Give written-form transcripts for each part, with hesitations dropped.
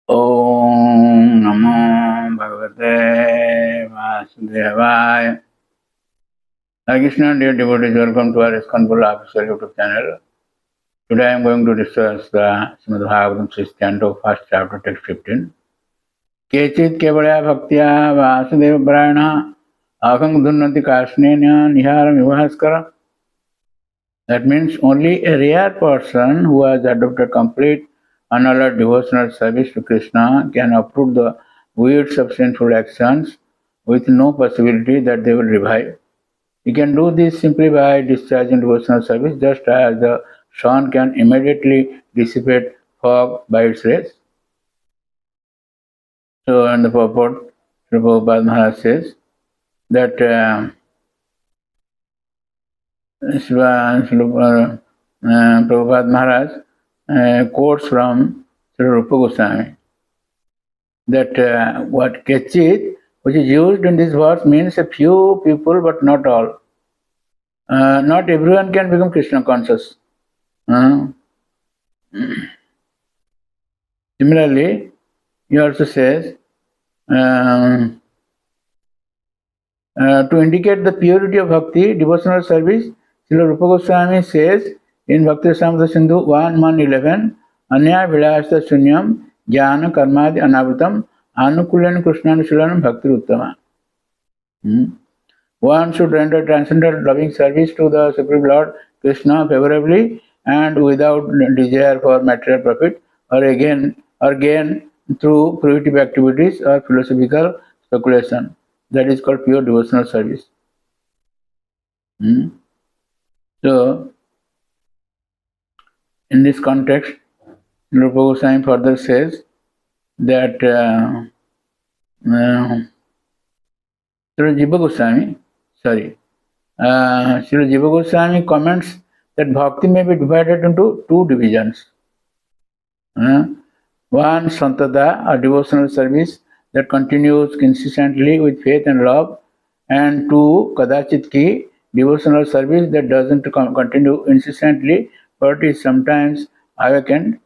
Om Namo Bhagavate Vasudevaya. Hare Krishna, dear devotees, welcome to our ISKCON official YouTube channel. Today I am going to discuss the Srimad Bhagavatam 6th canto, first chapter, text 15. Kechit kevalya bhaktya Vasudeva Parayana Akang Dhunnati Kasnena Niharam Vivahaskara. That means only a rare person who has adopted complete unalloyed devotional service to Krishna can uproot the weeds of sinful actions with no possibility that they will revive. He can do this simply by discharging devotional service, just as the sun can immediately dissipate fog by its rays. So, in the purport, Sri Prabhupada Maharaj says that Prabhupada Maharaj quotes from Sri Rupa Goswami that what Kechit, which is used in this verse, means a few people but not all. Not everyone can become Krishna conscious. Similarly, he also says to indicate the purity of bhakti, devotional service, Srila Rupa Goswami says in Bhakti Rasamrita Sindhu 1.1.11, Anya Vilasta Sunyam Jnana Karmadi Anavritam Anukulan Krishnanushulanam Bhakti Uttama. One should render transcendental loving service to the Supreme Lord Krishna favorably and without desire for material profit or gain through fruitive activities or philosophical speculation. That is called pure devotional service. So, in this context, Rupa Goswami further says that Sri Jiva Goswami comments that bhakti may be divided into two divisions. One, Santada, a devotional service that continues consistently with faith and love, and two, Kadachitki, devotional service that doesn't continue incessantly but is sometimes awakened.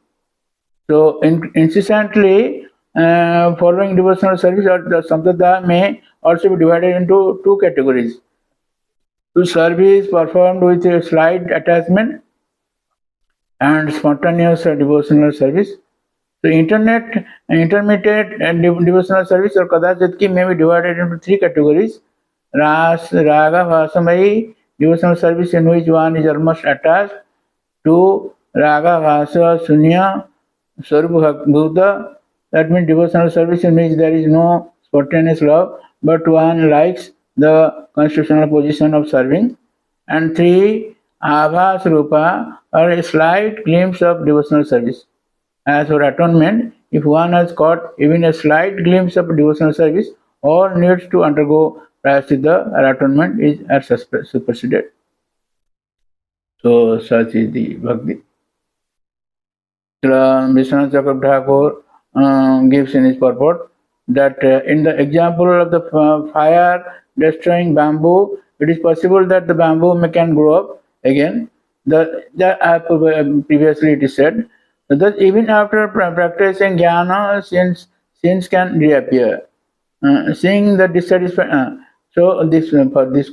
So, incessantly following devotional service or the Santada may also be divided into two categories. To service performed with a slight attachment and spontaneous devotional service. So intermediate devotional service or kadachitki may be divided into three categories. Raga Vasamai, devotional service in which one is almost attached. To Raga Vasa Sunya Swarupa Bhuta, that means devotional service in which there is no spontaneous love, but one likes the constitutional position of serving. And three, Abhas Rupa, or a slight glimpse of devotional service. As for atonement, if one has caught even a slight glimpse of devotional service, all needs to undergo prayaschitta or atonement is superseded. So such is the bhakti. Vishwanath Chakravarti Thakur gives in his purport that in the example of the fire destroying bamboo, it is possible that the bamboo can grow up again. Previously it is said that even after practicing jnana, sins can reappear. Seeing the dissatisfaction, so this for this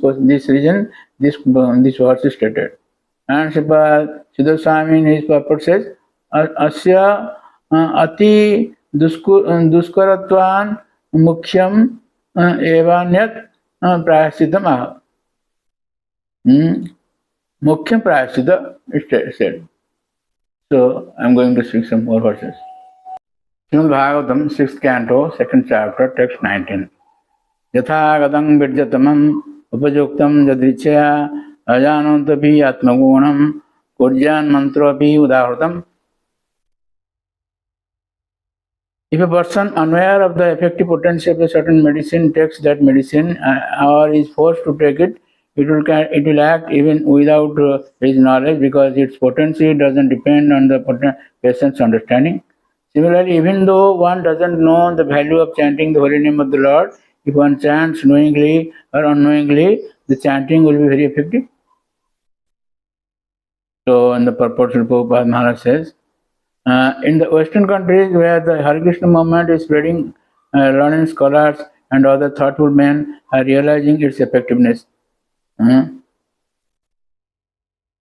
reason this verse is stated. And Siddha Swami in his purport says, Asya ati duskaratvan mukhyam evanyat prayaschitam aha. Mukhyam prayaschitta is said. So I am going to speak some more verses. Srimad Bhagavatam, 6th canto, 2nd chapter, text 19. Yathagadam virjatamam upajuktam jadrichaya ajanantapi atmagunam kurjan mantropi udahratam. If a person unaware of the effective potency of a certain medicine takes that medicine or is forced to take it, it will act even without his knowledge because its potency doesn't depend on the patient's understanding. Similarly, even though one doesn't know the value of chanting the holy name of the Lord, if one chants knowingly or unknowingly, the chanting will be very effective. So, in the purport, Prabhupada Maharaj says, In the Western countries where the Hare Krishna movement is spreading, learned scholars and other thoughtful men are realizing its effectiveness.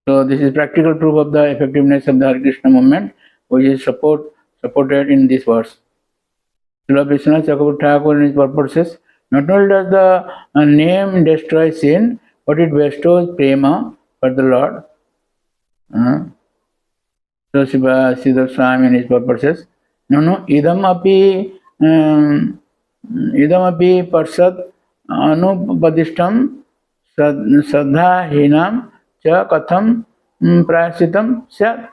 So this is practical proof of the effectiveness of the Hare Krishna movement, which is supported in this verse. Srila Vishwanath Chakravarti Thakur in his purport says, not only does the name destroy sin, but it bestows prema for the Lord. So Siddha Swami in his purport says, no, idam api parsad anupadishtam sadha hinam cha katham prayasitam syat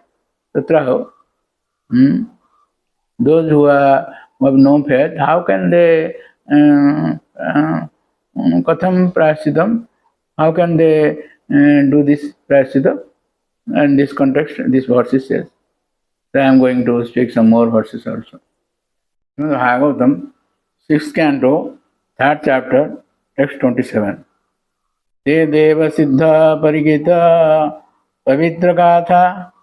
tatraho. Those who have no faith, how can they katham prayasitam? How can they do this prayasitam? And this context, this verse says. So I am going to speak some more verses also. Bhagavatam, 6th canto, 3rd chapter, text 27. Te deva siddha parigita pavitra gatha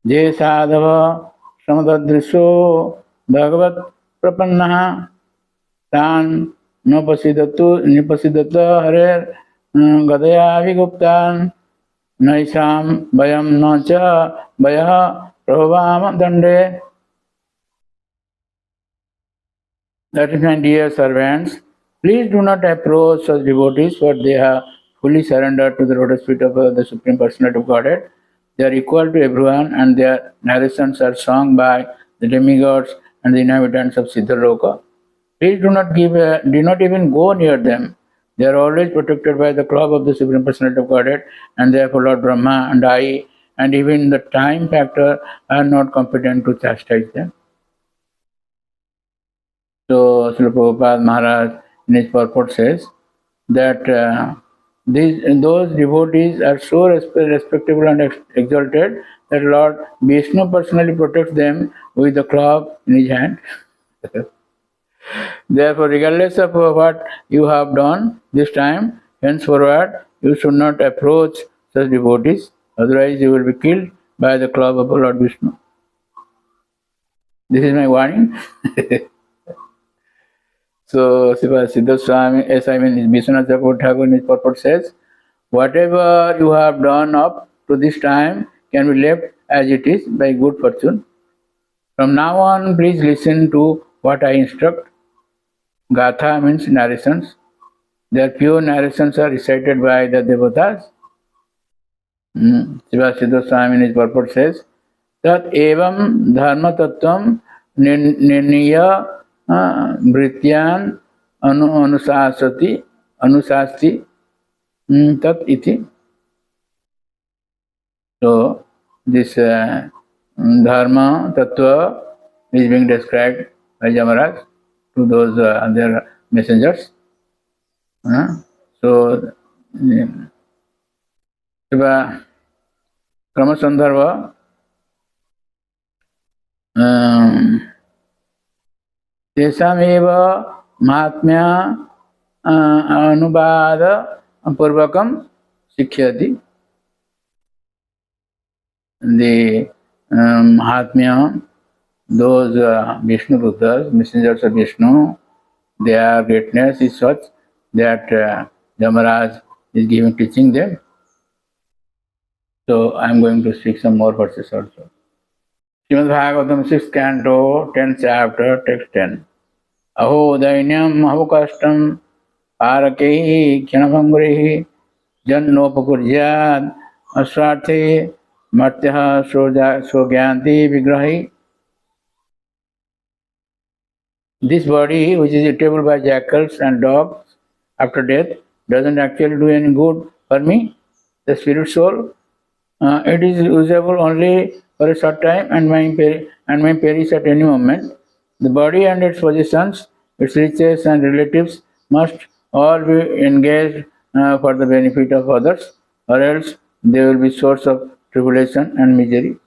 je sadhava samadadrisho bhagavat prapannaha tan nipasidata harer gadaya viguptan naisam bayam nacha bayah prabhavam dande. That is, my dear servants, please do not approach such devotees, for they have fully surrendered to the lotus feet of the Supreme Personality of Godhead. They are equal to everyone, and their narrations are sung by the demigods and the inhabitants of Siddhaloka. Please do not even go near them. They are always protected by the club of the Supreme Personality of Godhead, and therefore Lord Brahma and I, and even the time factor, are not competent to chastise them. So Srila Prabhupada Maharaj in his purport says that those devotees are so respectable and exalted that Lord Vishnu personally protects them with the club in his hand. Therefore, regardless of what you have done this time, henceforward you should not approach such devotees, otherwise you will be killed by the club of Lord Vishnu. This is my warning. So Siddha Swami, Vishwanath Chakravarti Thakur in his purport says, whatever you have done up to this time can be left as it is by good fortune. From now on, please listen to what I instruct. Gatha means narrations. Their pure narrations are recited by the devatas. Siddha Swami in his purport says, Tat evam dharma tattvam nirniya Brityan anusasti tat iti. So this dharma tattva is being described by Yamaraj to those other messengers. So Krama Sandharva तेषामेव महात्म्य अनुवाद पूर्वकम शिक्षयति. The Mahatmya, those Vishnu Buddhas, messengers of Vishnu, their greatness is such that Yamaraj is giving teaching them. So I am going to speak some more verses also. Srimad Bhagavatam 6th canto, 10th chapter, text 10. Aho dainyam aho kastam parakehi kyanabhangurihi jannopakurjyad aswarte martyaha sogyanti vigrahi. This body, which is eatable by jackals and dogs after death, doesn't actually do any good for me, the spirit soul. It is usable only for a short time and may perish at any moment. The body and its possessions, its riches and relatives must all be engaged for the benefit of others, or else they will be source of tribulation and misery.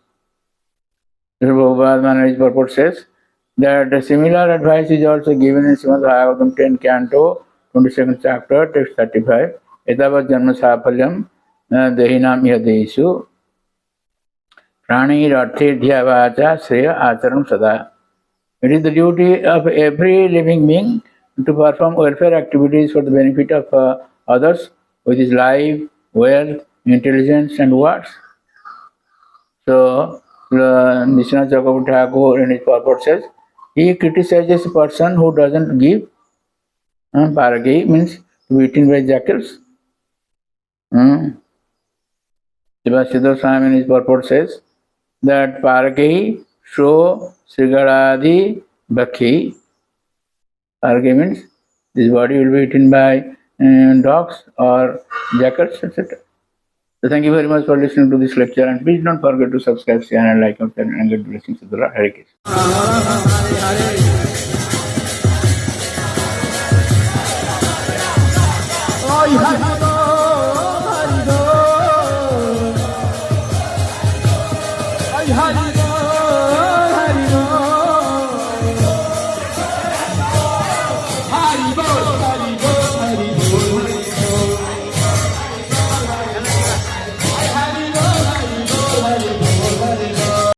Prabhupada Maharaj purport says that a similar advice is also given in Srimad Bhagavatam 10 Canto, 22nd chapter, text 35. Etavat janma sapalyam dehinam yadeishu. Pranir Arthe Dhyavacha Shreya Acharam Sada. It is the duty of every living being to perform welfare activities for the benefit of others with his life, wealth, intelligence, and words. So, Vishwanath Chakravarti Thakur in his purport says, he criticizes a person who doesn't give. Paragi means to be eaten by jackals. Siddhar Swami in his purport says that Paragi show Srigaladi Bakhi. Paragi means this body will be eaten by dogs or jackals, etc. So thank you very much for listening to this lecture, and please don't forget to subscribe, share, and like, and get blessings of the Lord. Hare Krishna.